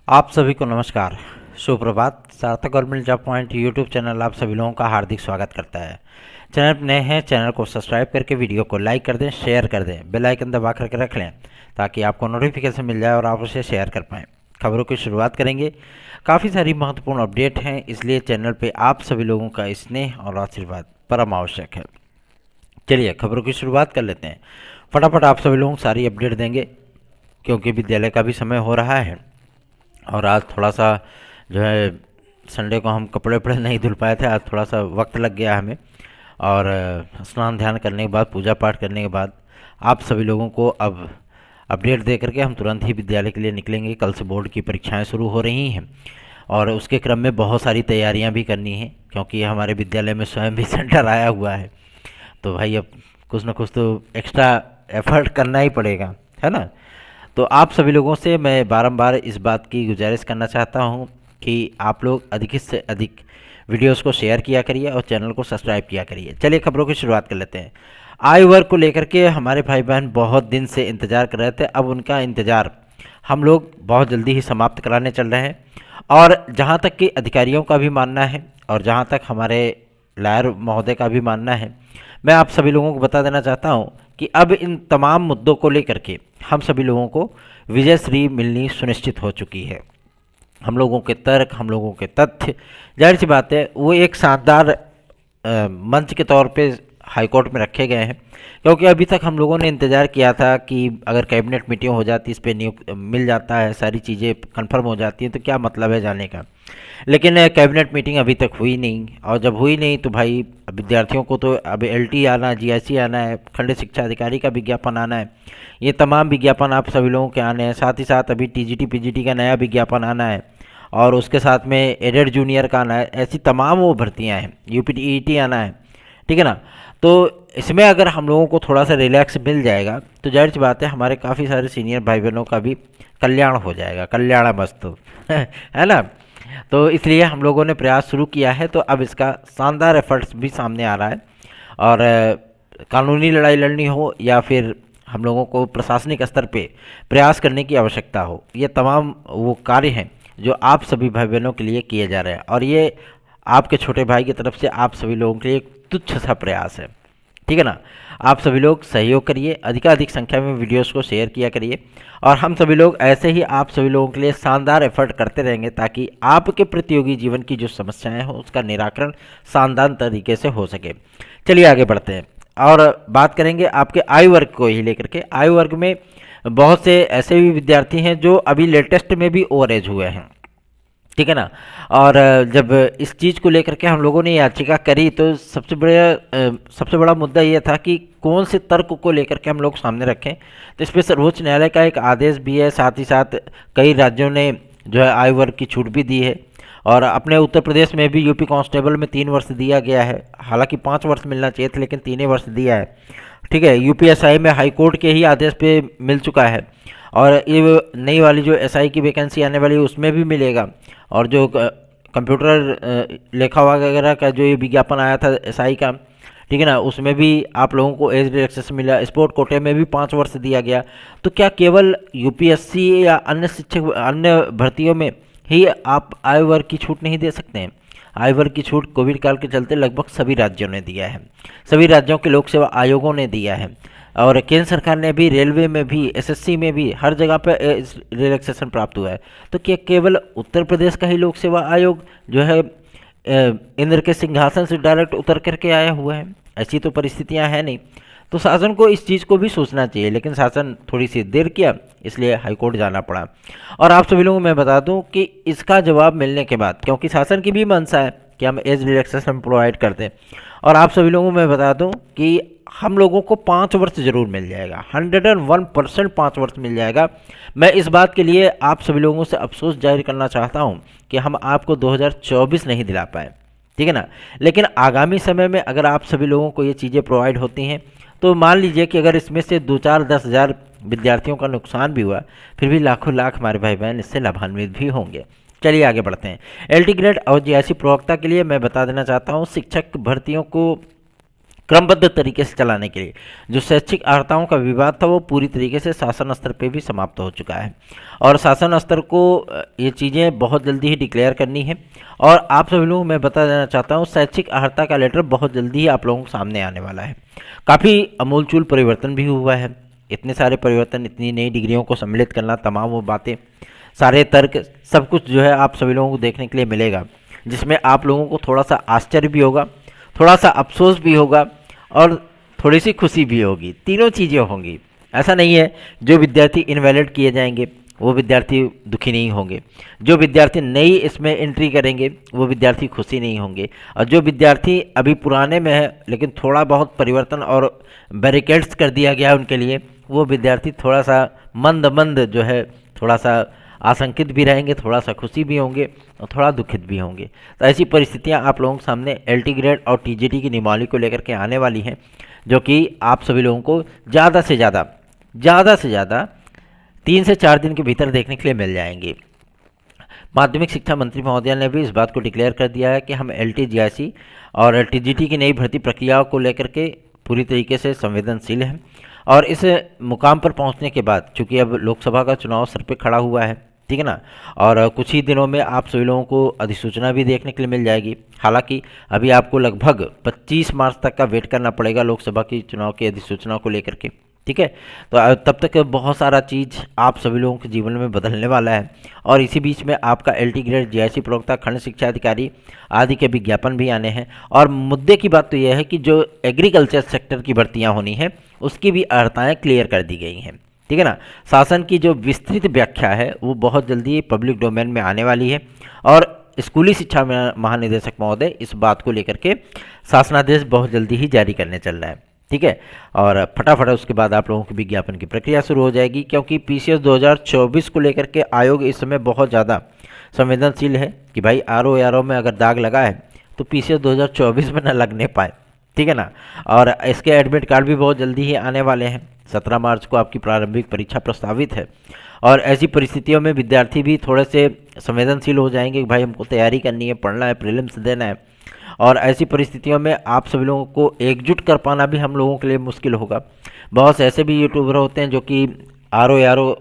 आप सभी को नमस्कार, सुप्रभात। सार्थक government job point YouTube channel आप सभी लोगों का हार्दिक स्वागत करता है। चैनल पर नए हैं, चैनल को सब्सक्राइब करके वीडियो को लाइक कर दें, शेयर कर दें, बेल आइकन दबा करके रख लें ताकि आपको नोटिफिकेशन मिल जाए और आप उसे शेयर कर पाएँ। खबरों की शुरुआत करेंगे। काफ़ी सारी महत्वपूर्ण अपडेट हैं, इसलिए चैनल पर आप सभी लोगों का स्नेह और आशीर्वाद परम आवश्यक है। चलिए खबरों की शुरुआत कर लेते हैं। फटाफट आप सभी लोगों को सारी अपडेट देंगे क्योंकि विद्यालय का भी समय हो रहा है और आज थोड़ा सा जो है संडे को हम कपड़े वपड़े नहीं धुल पाए थे। आज थोड़ा सा वक्त लग गया हमें और स्नान ध्यान करने के बाद, पूजा पाठ करने के बाद आप सभी लोगों को अब अपडेट दे करके हम तुरंत ही विद्यालय के लिए निकलेंगे। कल से बोर्ड की परीक्षाएं शुरू हो रही हैं और उसके क्रम में बहुत सारी तैयारियां भी करनी हैं क्योंकि हमारे विद्यालय में स्वयं भी सेंटर आया हुआ है। तो भाई अब कुछ ना कुछ तो एक्स्ट्रा एफर्ट करना ही पड़ेगा, है ना। तो आप सभी लोगों से मैं बारंबार इस बात की गुजारिश करना चाहता हूं कि आप लोग अधिक से अधिक वीडियोस को शेयर किया करिए और चैनल को सब्सक्राइब किया करिए। चलिए खबरों की शुरुआत कर लेते हैं। आयु वर्ग को लेकर के हमारे भाई बहन बहुत दिन से इंतज़ार कर रहे थे। अब उनका इंतज़ार हम लोग बहुत जल्दी ही समाप्त कराने चल रहे हैं और जहाँ तक कि अधिकारियों का भी मानना है और जहाँ तक हमारे लायर महोदय का भी मानना है, मैं आप सभी लोगों को बता देना चाहता हूँ कि अब इन तमाम मुद्दों को लेकर के हम सभी लोगों को विजय श्री मिलनी सुनिश्चित हो चुकी है। हम लोगों के तर्क, हम लोगों के तथ्य, जाहिर सी बात है वो एक शानदार मंच के तौर पे हाईकोर्ट में रखे गए हैं क्योंकि अभी तक हम लोगों ने इंतज़ार किया था कि अगर कैबिनेट मीटिंग हो जाती, इस पर नियुक्त मिल जाता है, सारी चीज़ें कंफर्म हो जाती हैं तो क्या मतलब है जाने का। लेकिन कैबिनेट मीटिंग अभी तक हुई नहीं और जब हुई नहीं तो भाई विद्यार्थियों को तो अब एलटी आना, जीआईसी आना है, खंड शिक्षा अधिकारी का विज्ञापन आना है, ये तमाम विज्ञापन आप सभी लोगों के आने हैं। साथ ही साथ अभी टीजीटी पीजीटी का नया विज्ञापन आना है और उसके साथ में एडेड जूनियर का आना है। ऐसी तमाम वो भर्तियाँ हैं, यूपीटीईटी आना है, ठीक है ना। तो इसमें अगर हम लोगों को थोड़ा सा रिलैक्स मिल जाएगा तो जाहिर सी बात है हमारे काफ़ी सारे सीनियर भाई बहनों का भी कल्याण हो जाएगा, कल्याण मस्तु है ना। तो इसलिए हम लोगों ने प्रयास शुरू किया है, तो अब इसका शानदार एफर्ट्स भी सामने आ रहा है और कानूनी लड़ाई लड़नी हो या फिर हम लोगों को प्रशासनिक स्तर पे प्रयास करने की आवश्यकता हो, ये तमाम वो कार्य हैं जो आप सभी भाई बहनों के लिए किए जा रहे हैं और ये आपके छोटे भाई की तरफ से आप सभी लोगों के लिए एक तुच्छ सा प्रयास है, ठीक है ना। आप सभी लोग सहयोग करिए, अधिकाधिक संख्या में वीडियोस को शेयर किया करिए और हम सभी लोग ऐसे ही आप सभी लोगों के लिए शानदार एफर्ट करते रहेंगे ताकि आपके प्रतियोगी जीवन की जो समस्याएं हो उसका निराकरण शानदार तरीके से हो सके। चलिए आगे बढ़ते हैं और बात करेंगे आपके आयु वर्ग को ही लेकर के। आयु वर्ग में बहुत से ऐसे भी विद्यार्थी हैं जो अभी लेटेस्ट में भी ओवर एज हुए हैं, ठीक है ना। और जब इस चीज़ को लेकर के हम लोगों ने याचिका करी तो सबसे बड़ा मुद्दा ये था कि कौन से तर्क को लेकर के हम लोग सामने रखें। तो इस पर सर्वोच्च न्यायालय का एक आदेश भी है, साथ ही साथ कई राज्यों ने जो है आयु वर्ग की छूट भी दी है और अपने उत्तर प्रदेश में भी यूपी कांस्टेबल में 3 वर्ष दिया गया है। हालांकि 5 वर्ष मिलना चाहिए था लेकिन 3 वर्ष दिया है, ठीक है। यूपीएसआई में हाईकोर्ट के ही आदेश पे मिल चुका है और ये नई वाली जो एसआई की वैकेंसी आने वाली है उसमें भी मिलेगा और जो कंप्यूटर लेखा वगैरह का जो ये विज्ञापन आया था एसआई का, ठीक है ना, उसमें भी आप लोगों को एज रिलैक्सेशन मिला। स्पोर्ट कोटे में भी 5 वर्ष दिया गया। तो क्या केवल यूपीएससी या अन्य शिक्षक, अन्य भर्तियों में ही आप आयु वर्ग की छूट नहीं दे सकते हैं? आयु वर्ग की छूट कोविड काल के चलते लगभग सभी राज्यों ने दिया है, सभी राज्यों के लोक सेवा आयोगों ने दिया है और केंद्र सरकार ने भी, रेलवे में भी, एसएससी में भी, हर जगह पे रिलैक्सेशन प्राप्त हुआ है। तो क्या केवल उत्तर प्रदेश का ही लोक सेवा आयोग जो है इंद्र के सिंहासन से डायरेक्ट उतर करके आया हुआ है? ऐसी तो परिस्थितियां हैं नहीं। तो शासन को इस चीज़ को भी सोचना चाहिए, लेकिन शासन थोड़ी सी देर किया, इसलिए हाईकोर्ट जाना पड़ा। और आप सभी लोगों को मैं बता दूं कि इसका जवाब मिलने के बाद, क्योंकि शासन की भी मंशा है कि हम एज रिलैक्सेशन प्रोवाइड कर दें, और आप सभी लोगों को मैं बता दूं कि हम लोगों को 5 वर्ष जरूर मिल जाएगा, 101% 5 वर्ष मिल जाएगा। मैं इस बात के लिए आप सभी लोगों से अफसोस जाहिर करना चाहता हूं कि हम आपको 2024 नहीं दिला पाए, ठीक है ना। लेकिन आगामी समय में अगर आप सभी लोगों को ये चीज़ें प्रोवाइड होती हैं तो मान लीजिए कि अगर इसमें से 2-4-10 हज़ार विद्यार्थियों का नुकसान भी हुआ, फिर भी लाखों लाख हमारे भाई बहन इससे लाभान्वित भी होंगे। चलिए आगे बढ़ते हैं। एलटी ग्रेड और जीआईसी प्रवक्ता के लिए मैं बता देना चाहता हूँ, शिक्षक भर्तियों को क्रमबद्ध तरीके से चलाने के लिए। जो शैक्षिक अर्हताओं का विवाद था वो पूरी तरीके से शासन स्तर पे भी समाप्त हो चुका है और शासन स्तर को ये चीज़ें बहुत जल्दी ही डिक्लेयर करनी है। और आप सभी लोगों को मैं बता देना चाहता हूँ, शैक्षिक अर्हता का लेटर बहुत जल्दी ही आप लोगों के सामने आने वाला है। काफ़ी अमूलचूल परिवर्तन भी हुआ है। इतने सारे परिवर्तन, इतनी नई डिग्रियों को सम्मिलित करना, तमाम वो बातें, सारे तर्क, सब कुछ जो है आप सभी लोगों को देखने के लिए मिलेगा, जिसमें आप लोगों को थोड़ा सा आश्चर्य भी होगा, थोड़ा सा अफसोस भी होगा और थोड़ी सी खुशी भी होगी। तीनों चीज़ें होंगी। ऐसा नहीं है जो विद्यार्थी इनवैलिड किए जाएंगे वो विद्यार्थी दुखी नहीं होंगे, जो विद्यार्थी नई इसमें एंट्री करेंगे वो विद्यार्थी खुशी नहीं होंगे, और जो विद्यार्थी अभी पुराने में है लेकिन थोड़ा बहुत परिवर्तन और बैरिकेड्स कर दिया गया है उनके लिए, वो विद्यार्थी थोड़ा सा मंद मंद जो है, थोड़ा सा आशंकित भी रहेंगे, थोड़ा सा खुशी भी होंगे और थोड़ा दुखित भी होंगे। तो ऐसी परिस्थितियां आप लोगों के सामने एलटी ग्रेड और टीजीटी की नियमावली को लेकर के आने वाली हैं, जो कि आप सभी लोगों को ज़्यादा से ज़्यादा 3 से 4 दिन के भीतर देखने के लिए मिल जाएंगी। माध्यमिक शिक्षा मंत्री महोदया ने भी इस बात को डिक्लेयर कर दिया है कि हम एलटी जीआईसी और टीजीटी की नई भर्ती प्रक्रियाओं को लेकर के पूरी तरीके से संवेदनशील हैं। और इस मुकाम पर पहुंचने के बाद, चूंकि अब लोकसभा का चुनाव सर पे खड़ा हुआ है, ठीक है ना, और कुछ ही दिनों में आप सभी लोगों को अधिसूचना भी देखने के लिए मिल जाएगी। हालांकि अभी आपको लगभग 25 मार्च तक का वेट करना पड़ेगा लोकसभा की चुनाव की अधिसूचना को लेकर के, ठीक है। तो तब तक बहुत सारा चीज़ आप सभी लोगों के जीवन में बदलने वाला है। और इसी बीच में आपका एलटी ग्रेड, जीआईसी प्रवक्ता, खंड शिक्षा अधिकारी आदि के विज्ञापन भी आने हैं। और मुद्दे की बात तो यह है कि जो एग्रीकल्चर सेक्टर की भर्तियां होनी है उसकी भी अर्हताएँ क्लियर कर दी गई हैं, ठीक है ना। शासन की जो विस्तृत व्याख्या है वो बहुत जल्दी पब्लिक डोमेन में आने वाली है और स्कूली शिक्षा महानिदेशक महोदय इस बात को लेकर के शासनादेश बहुत जल्दी ही जारी करने चल रहा है, ठीक है। और फटाफट उसके बाद आप लोगों की विज्ञापन की प्रक्रिया शुरू हो जाएगी, क्योंकि पीसीएस 2024 को लेकर के आयोग इस समय बहुत ज़्यादा संवेदनशील है कि भाई आरओ में अगर दाग लगा है तो पीसीएस 2024 में न लगने पाए, ठीक है ना। और इसके एडमिट कार्ड भी बहुत जल्दी ही आने वाले हैं। 17 मार्च को आपकी प्रारंभिक परीक्षा प्रस्तावित है और ऐसी परिस्थितियों में विद्यार्थी भी थोड़े से संवेदनशील हो जाएंगे कि भाई हमको तैयारी करनी है, पढ़ना है, प्रीलिम्स देना है। और ऐसी परिस्थितियों में आप सभी लोगों को एकजुट कर पाना भी हम लोगों के लिए मुश्किल होगा। बहुत से ऐसे भी यूट्यूबर होते हैं जो कि आरओ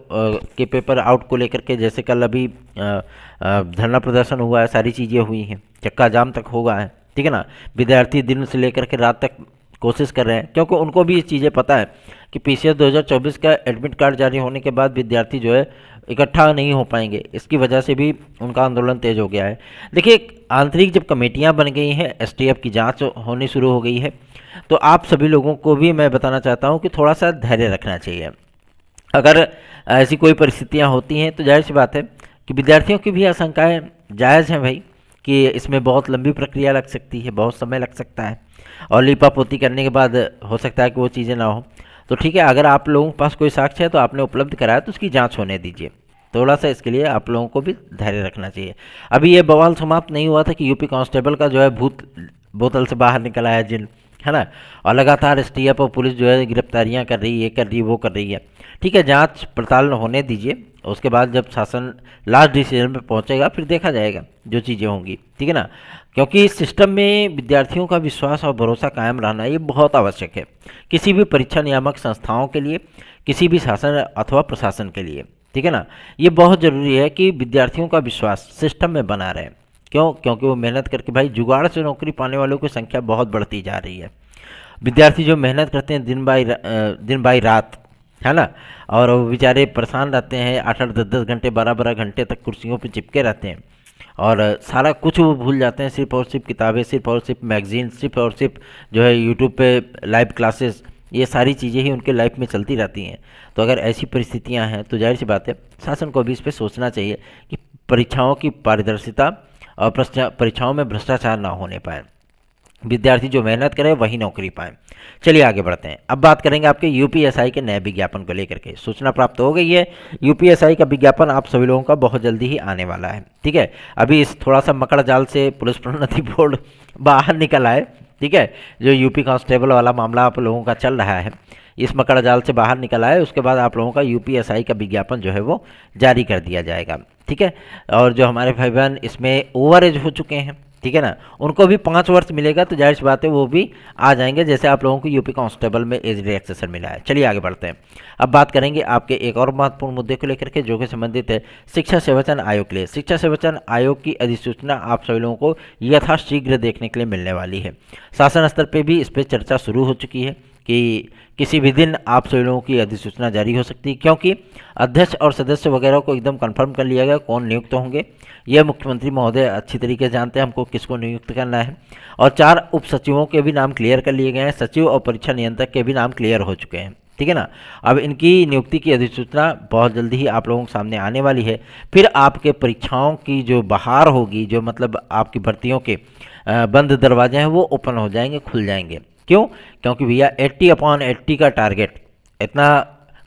के पेपर आउट को लेकर के, जैसे कल अभी धरना प्रदर्शन हुआ है, सारी चीज़ें हुई हैं, चक्का जाम तक होगा है, ठीक है ना। विद्यार्थी दिन से लेकर के रात तक कोशिश कर रहे हैं, क्योंकि उनको भी ये चीज़ें पता है कि पीसीएस 2024 का एडमिट कार्ड जारी होने के बाद विद्यार्थी जो है इकट्ठा नहीं हो पाएंगे। इसकी वजह से भी उनका आंदोलन तेज हो गया है। देखिए, आंतरिक जब कमेटियां बन गई हैं, एसटीएफ की जांच होनी शुरू हो गई है, तो आप सभी लोगों को भी मैं बताना चाहता हूं कि थोड़ा सा धैर्य रखना चाहिए। अगर ऐसी कोई परिस्थितियां होती हैं तो जाहिर सी बात है कि विद्यार्थियों की भी आशंकाएँ जायज़ हैं भाई, कि इसमें बहुत लंबी प्रक्रिया लग सकती है, बहुत समय लग सकता है और लीपापोती करने के बाद हो सकता है कि वो चीज़ें ना हो। तो ठीक है, अगर आप लोगों के पास कोई साक्ष्य है तो आपने उपलब्ध कराया तो उसकी जांच होने दीजिए। थोड़ा सा इसके लिए आप लोगों को भी धैर्य रखना चाहिए। अभी ये बवाल समाप्त नहीं हुआ था कि यूपी कांस्टेबल का जो है भूत बोतल से बाहर निकला है जिन, है ना, और लगातार एसटीएफ और पुलिस जो है गिरफ्तारियां कर रही है, ये कर रही है, वो कर रही है। ठीक है, जांच पड़ताल होने दीजिए, उसके बाद जब शासन लास्ट डिसीजन पे पहुंचेगा फिर देखा जाएगा जो चीज़ें होंगी, ठीक है ना। क्योंकि इस सिस्टम में विद्यार्थियों का विश्वास और भरोसा कायम रहना ये बहुत आवश्यक है, किसी भी परीक्षा नियामक संस्थाओं के लिए, किसी भी शासन अथवा प्रशासन के लिए, ठीक है ना। ये बहुत ज़रूरी है कि विद्यार्थियों का विश्वास सिस्टम में बना रहे। क्यों? क्योंकि वो मेहनत करके, भाई जुगाड़ से नौकरी पाने वालों की संख्या बहुत बढ़ती जा रही है। विद्यार्थी जो मेहनत करते हैं दिन बाई रात, है ना, और वो बेचारे परेशान रहते हैं, 8-8, 10-10 घंटे, 12-12 घंटे तक कुर्सियों पे चिपके रहते हैं और सारा कुछ वो भूल जाते हैं। सिर्फ और सिर्फ किताबें, सिर्फ और सिर्फ मैगजीन, सिर्फ और सिर्फ जो है यूट्यूब पे लाइव क्लासेस, ये सारी चीज़ें ही उनके लाइफ में चलती रहती हैं। तो अगर ऐसी परिस्थितियां हैं तो जाहिर सी बात है शासन को भी इस पर सोचना चाहिए कि परीक्षाओं की पारदर्शिता और परीक्षाओं में भ्रष्टाचार ना होने पाए, विद्यार्थी जो मेहनत करे वही नौकरी पाए। चलिए आगे बढ़ते हैं। अब बात करेंगे आपके यूपीएसआई के नए विज्ञापन को लेकर के। सूचना प्राप्त हो गई है, यूपीएसआई का विज्ञापन आप सभी लोगों का बहुत जल्दी ही आने वाला है, ठीक है। अभी इस थोड़ा सा मकड़ जाल से पुलिस प्रोन्नति बोर्ड बाहर निकल आए, ठीक है। जो यूपी कांस्टेबल वाला मामला आप लोगों का चल रहा है, इस मकड़ जाल से बाहर निकल आए, उसके बाद आप लोगों का यूपीएसआई का विज्ञापन जो है वो जारी कर दिया जाएगा, ठीक है। और जो हमारे भाई बहन इसमें ओवर एज हो चुके हैं, ठीक है ना, उनको भी 5 वर्ष मिलेगा, तो जाहिर सी बात है वो भी आ जाएंगे, जैसे आप लोगों को यूपी कांस्टेबल में एज रिलैक्सेशन मिला है। चलिए आगे बढ़ते हैं। अब बात करेंगे आपके एक और महत्वपूर्ण मुद्दे को लेकर के, जो कि संबंधित है शिक्षा सेवा चयन आयोग के लिए। शिक्षा सेवा चयन आयोग की अधिसूचना आप सभी लोगों को यथाशीघ्र देखने के लिए मिलने वाली है। शासन स्तर पर भी इस पर चर्चा शुरू हो चुकी है कि किसी भी दिन आप सभी लोगों की अधिसूचना जारी हो सकती है, क्योंकि अध्यक्ष और सदस्य वगैरह को एकदम कंफर्म कर लिया गया कौन नियुक्त होंगे। यह मुख्यमंत्री महोदय अच्छी तरीके से जानते हैं हमको किसको नियुक्त करना है। और 4 उप सचिवों के भी नाम क्लियर कर लिए गए हैं, सचिव और परीक्षा नियंत्रक के भी नाम क्लियर हो चुके हैं, ठीक है ना। अब इनकी नियुक्ति की अधिसूचना बहुत जल्दी ही आप लोगों के सामने आने वाली है। फिर आपके परीक्षाओं की जो बहार होगी, जो मतलब आपकी भर्तियों के बंद दरवाजे हैं वो ओपन हो जाएंगे, खुल जाएंगे। क्यों? क्योंकि भैया 80/80 का टारगेट, इतना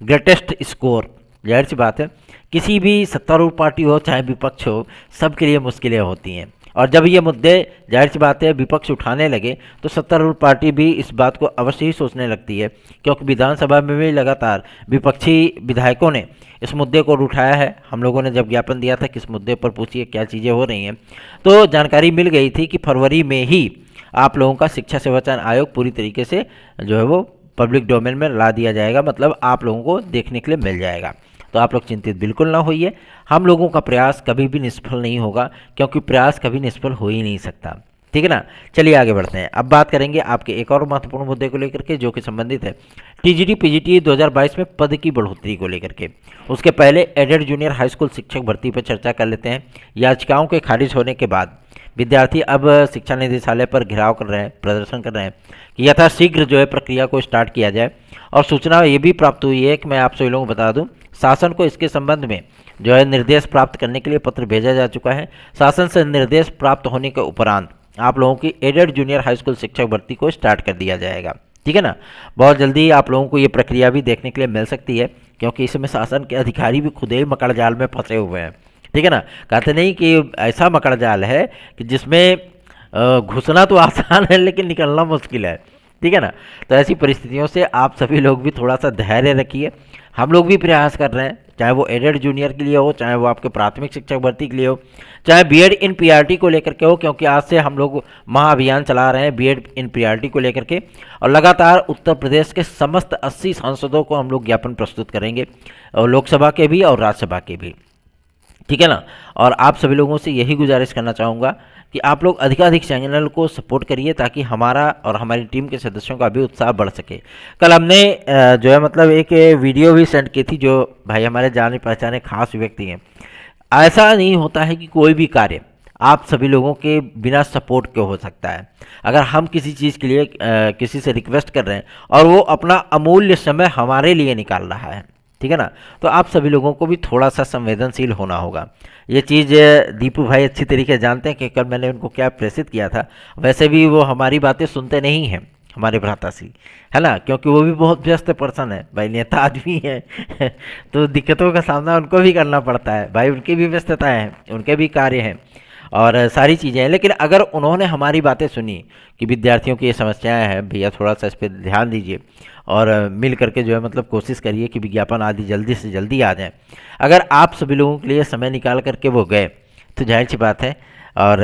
ग्रेटेस्ट स्कोर, जाहिर सी बात है किसी भी सत्तारूढ़ पार्टी हो चाहे विपक्ष हो, सबके लिए मुश्किलें होती हैं। और जब ये मुद्दे जाहिर सी बात है विपक्ष उठाने लगे तो सत्तारूढ़ पार्टी भी इस बात को अवश्य ही सोचने लगती है, क्योंकि विधानसभा में भी लगातार विपक्षी विधायकों ने इस मुद्दे को उठाया है। हम लोगों ने जब ज्ञापन दिया था किस मुद्दे पर पूछिए क्या चीज़ें हो रही हैं, तो जानकारी मिल गई थी कि फरवरी में ही आप लोगों का शिक्षा सेवा चयन आयोग पूरी तरीके से जो है वो पब्लिक डोमेन में ला दिया जाएगा, मतलब आप लोगों को देखने के लिए मिल जाएगा। तो आप लोग चिंतित बिल्कुल ना होइए, हम लोगों का प्रयास कभी भी निष्फल नहीं होगा, क्योंकि प्रयास कभी निष्फल हो ही नहीं सकता, ठीक है ना। चलिए आगे बढ़ते हैं। अब बात करेंगे आपके एक और महत्वपूर्ण मुद्दे को लेकर के, जो कि संबंधित है टीजीटी पीजीटी 2022 में पद की बढ़ोतरी को लेकर के। उसके पहले एडेड जूनियर हाई स्कूल शिक्षक भर्ती पर चर्चा कर लेते हैं। याचिकाओं के खारिज होने के बाद विद्यार्थी अब शिक्षा निदेशालय पर घेराव कर रहे हैं, प्रदर्शन कर रहे हैं कि यथाशीघ्र जो है प्रक्रिया को स्टार्ट किया जाए। और सूचना ये भी प्राप्त हुई है कि मैं आप सभी लोगों को बता दूं, शासन को इसके संबंध में जो है निर्देश प्राप्त करने के लिए पत्र भेजा जा चुका है। शासन से निर्देश प्राप्त होने के उपरांत आप लोगों की एडेड जूनियर हाई स्कूल शिक्षक भर्ती को स्टार्ट कर दिया जाएगा, ठीक है ना। बहुत जल्दी आप लोगों को ये प्रक्रिया भी देखने के लिए मिल सकती है, क्योंकि इसमें शासन के अधिकारी भी खुद ही मकड़ जाल में फंसे हुए हैं, ठीक है ना। कहते नहीं कि ऐसा मकड़ जाल है कि जिसमें घुसना तो आसान है लेकिन निकलना मुश्किल है, ठीक है ना। तो ऐसी परिस्थितियों से आप सभी लोग भी थोड़ा सा धैर्य रखिए। हम लोग भी प्रयास कर रहे हैं, चाहे वो एडेड जूनियर के लिए हो, चाहे वो आपके प्राथमिक शिक्षक भर्ती के लिए हो, चाहे बीएड इन पीआरटी को लेकर के हो, क्योंकि आज से हम लोग महाअभियान चला रहे हैं बीएड इन पीआरटी को लेकर के। और लगातार उत्तर प्रदेश के समस्त 80 सांसदों को हम लोग ज्ञापन प्रस्तुत करेंगे, और लोकसभा के भी और राज्यसभा के भी, ठीक है ना। और आप सभी लोगों से यही गुजारिश करना चाहूँगा कि आप लोग अधिकाधिक चैनल को सपोर्ट करिए, ताकि हमारा और हमारी टीम के सदस्यों का भी उत्साह बढ़ सके। कल हमने जो है मतलब एक वीडियो भी सेंड की थी, जो भाई हमारे जाने पहचाने खास व्यक्ति हैं। ऐसा नहीं होता है कि कोई भी कार्य आप सभी लोगों के बिना सपोर्ट के हो सकता है। अगर हम किसी चीज़ के लिए किसी से रिक्वेस्ट कर रहे हैं और वो अपना अमूल्य समय हमारे लिए निकाल रहा है, ठीक है ना, तो आप सभी लोगों को भी थोड़ा सा संवेदनशील होना होगा। ये चीज़ दीपू भाई अच्छी तरीके से जानते हैं कि कल मैंने उनको क्या प्रेषित किया था। वैसे भी वो हमारी बातें सुनते नहीं हैं, हमारे भ्राताश्री, है ना, क्योंकि वो भी बहुत व्यस्त पर्सन है भाई, नेता आदमी है तो दिक्कतों का सामना उनको भी करना पड़ता है भाई, उनकी भी व्यस्तताएँ हैं, उनके भी कार्य हैं और सारी चीज़ें हैं। लेकिन अगर उन्होंने हमारी बातें सुनी कि विद्यार्थियों की ये समस्याएं हैं, भैया थोड़ा सा इस पर ध्यान दीजिए और मिल करके जो है मतलब कोशिश करिए कि विज्ञापन आदि जल्दी से जल्दी आ जाए। अगर आप सभी लोगों के लिए समय निकाल करके वो गए तो जाहिर सी बात है, और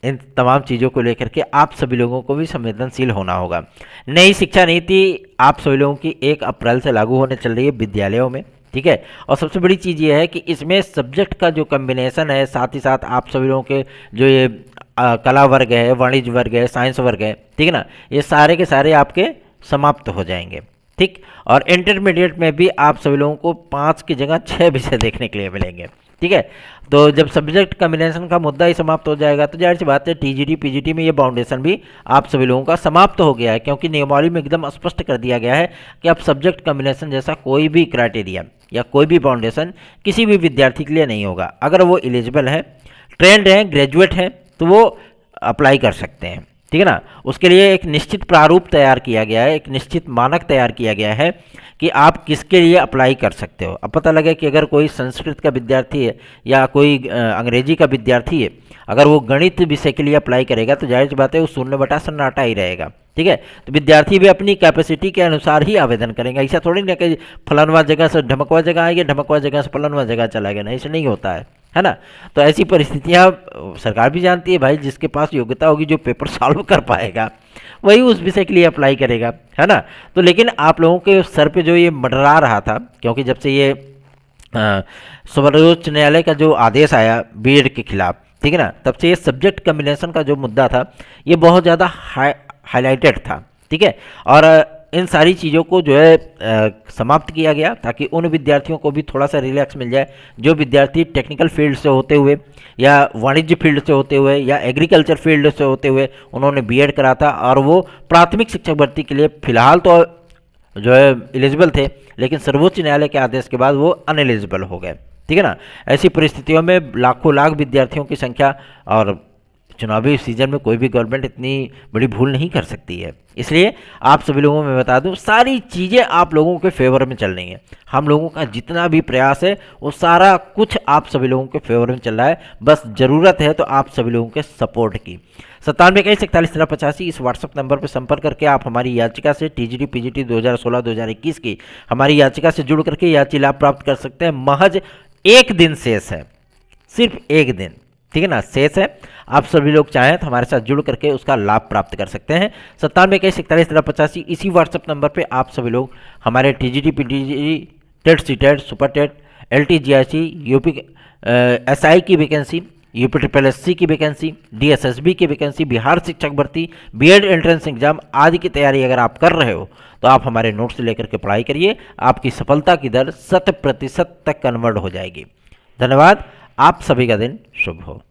इन तमाम चीज़ों को लेकर के आप सभी लोगों को भी संवेदनशील होना होगा। नई शिक्षा नीति आप सभी लोगों की 1 अप्रैल से लागू होने चल रही है विद्यालयों में, ठीक है। और सबसे बड़ी चीज़ ये है कि इसमें सब्जेक्ट का जो कम्बिनेशन है, साथ ही साथ आप सभी लोगों के जो ये कला वर्ग है, वाणिज्य वर्ग है, साइंस वर्ग है, ठीक है ना, ये सारे के सारे आपके समाप्त हो जाएंगे, ठीक। और इंटरमीडिएट में भी आप सभी लोगों को 5 की जगह 6 विषय देखने के लिए मिलेंगे, ठीक है। तो जब सब्जेक्ट कम्बिनेशन का मुद्दा ही समाप्त हो जाएगा तो जाहिर सी बात है टीजीटी पीजीटी में ये बाउंडेशन भी आप सभी लोगों का समाप्त हो गया है, क्योंकि नियमावली में एकदम स्पष्ट कर दिया गया है कि अब सब्जेक्ट कम्बिनेशन जैसा कोई भी क्राइटेरिया या कोई भी बाउंडेशन किसी भी विद्यार्थी के लिए नहीं होगा। अगर वो एलिजिबल है, ट्रेंड है, ग्रेजुएट है, तो वो अप्लाई कर सकते हैं, ठीक है ना। उसके लिए एक निश्चित प्रारूप तैयार किया गया है, एक निश्चित मानक तैयार किया गया है कि आप किसके लिए अप्लाई कर सकते हो। अब पता लगे कि अगर कोई संस्कृत का विद्यार्थी है या कोई अंग्रेजी का विद्यार्थी है, अगर वो गणित विषय के लिए अप्लाई करेगा तो जाहिर सी बात है वो 0/सन्नाटा ही रहेगा, ठीक है। तो विद्यार्थी भी अपनी कैपेसिटी के अनुसार ही आवेदन करेंगे। ऐसा थोड़ी ना कि फलानवा जगह से ढमकवा जगह आएगी, ढमकवा जगह से फलानवा जगह चला गया, ना, ऐसा नहीं होता है, है ना। तो ऐसी परिस्थितियाँ सरकार भी जानती है भाई, जिसके पास योग्यता होगी, जो पेपर सॉल्व कर पाएगा वही उस विषय के लिए अप्लाई करेगा, है ना। तो लेकिन आप लोगों के सर पे जो ये मंडरा रहा था, क्योंकि जब से ये सर्वोच्च न्यायालय का जो आदेश आया बीएड के खिलाफ, ठीक है ना, तब से ये सब्जेक्ट कम्बिनेशन का जो मुद्दा था ये बहुत ज़्यादा हाईलाइटेड था, ठीक है। और इन सारी चीज़ों को जो है समाप्त किया गया, ताकि उन विद्यार्थियों को भी थोड़ा सा रिलैक्स मिल जाए जो विद्यार्थी टेक्निकल फील्ड से होते हुए या वाणिज्य फील्ड से होते हुए या एग्रीकल्चर फील्ड से होते हुए उन्होंने बीएड करा था और वो प्राथमिक शिक्षक भर्ती के लिए फिलहाल तो जो है एलिजिबल थे, लेकिन सर्वोच्च न्यायालय के आदेश के बाद वो अनएलिजिबल हो गए, ठीक है ना। ऐसी परिस्थितियों में लाखों लाख विद्यार्थियों की संख्या, और चुनावी सीजन में कोई भी गवर्नमेंट इतनी बड़ी भूल नहीं कर सकती है। इसलिए आप सभी लोगों में बता दूं, सारी चीज़ें आप लोगों के फेवर में चल रही हैं। हम लोगों का जितना भी प्रयास है वो सारा कुछ आप सभी लोगों के फेवर में चल रहा है, बस ज़रूरत है तो आप सभी लोगों के सपोर्ट की। 9721411385 इस व्हाट्सएप नंबर पर संपर्क करके आप हमारी याचिका से टीजीटी पीजीटी 2016-2021 की हमारी याचिका से जुड़ करके याची लाभ प्राप्त कर सकते हैं। महज एक दिन शेष है, सिर्फ एक दिन, ठीक है ना, शेष है। आप सभी लोग चाहें तो हमारे साथ जुड़ करके उसका लाभ प्राप्त कर सकते हैं। 9721411385 इसी व्हाट्सएप नंबर पे आप सभी लोग हमारे TGT PGT TET CTET super TET LT GIC UP SI की वैकेंसी, यूपी ट्रिपल एससी की वैकेंसी, डीएसएसबी की वैकेंसी, बिहार शिक्षक भर्ती, बीएड एंट्रेंस एग्जाम आदि की तैयारी अगर आप कर रहे हो तो आप हमारे नोट्स लेकर के पढ़ाई करिए। आपकी सफलता की दर 100% तक कन्वर्ट हो जाएगी। धन्यवाद। आप सभी का दिन शुभ हो।